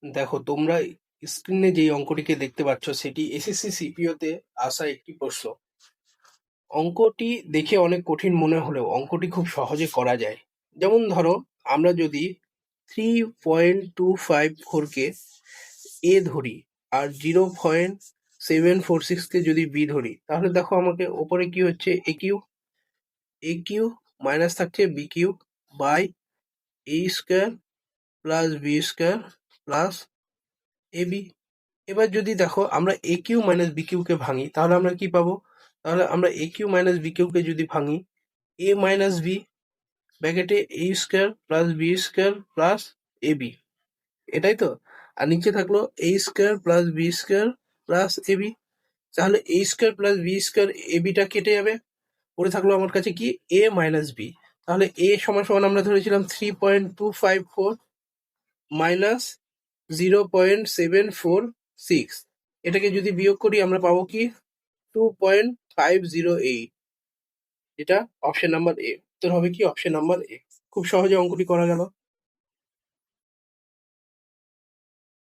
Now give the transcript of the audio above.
দেখো তোমরা স্ক্রিনে যে অঙ্কটিকে দেখতে পাচ্ছ সেটি এসএসসি সিপিওতে আসা একটি প্রশ্ন। অঙ্কটি দেখে অনেক কঠিন মনে হলেও অঙ্কটি খুব সহজে করা যায়। যেমন ধরো, আমরা যদি 3.254 কে এ ধরি আর 0.746 কে যদি বি ধরি, তাহলে দেখো আমাকে ওপরে কি হচ্ছে, এ কিউ মাইনাস থাকছে b q by a square plus b square plus a b. এবার যদি দেখো আমরা a q minus b q কে ভাঙি, তাহলে আমরা কি পাবো? তাহলে আমরা a q minus b q কে যদি ভাঙি, এ মাইনাস বি ব্র্যাকেটে a square plus b square plus a b, এটাই তো। আর নিচে থাকলো a square plus b square plus a b. তাহলে এ স্কোয়ার প্লাস বি স্কোয়ার এ বিটা কেটে যাবে, পড়ে থাকলো আমার কাছে কি এ মাইনাস বি। তাহলে এ সমান সমান আমরা ধরেছিলাম 3.254 মাইনাস 0.746। এটাকে যদি বিয়োগ করি আমরা পাবো কি 2.508, যেটা অপশন নাম্বার এ। উত্তর হবে কি অপশন নাম্বার এ। খুব সহজে অঙ্কটি করা গেল।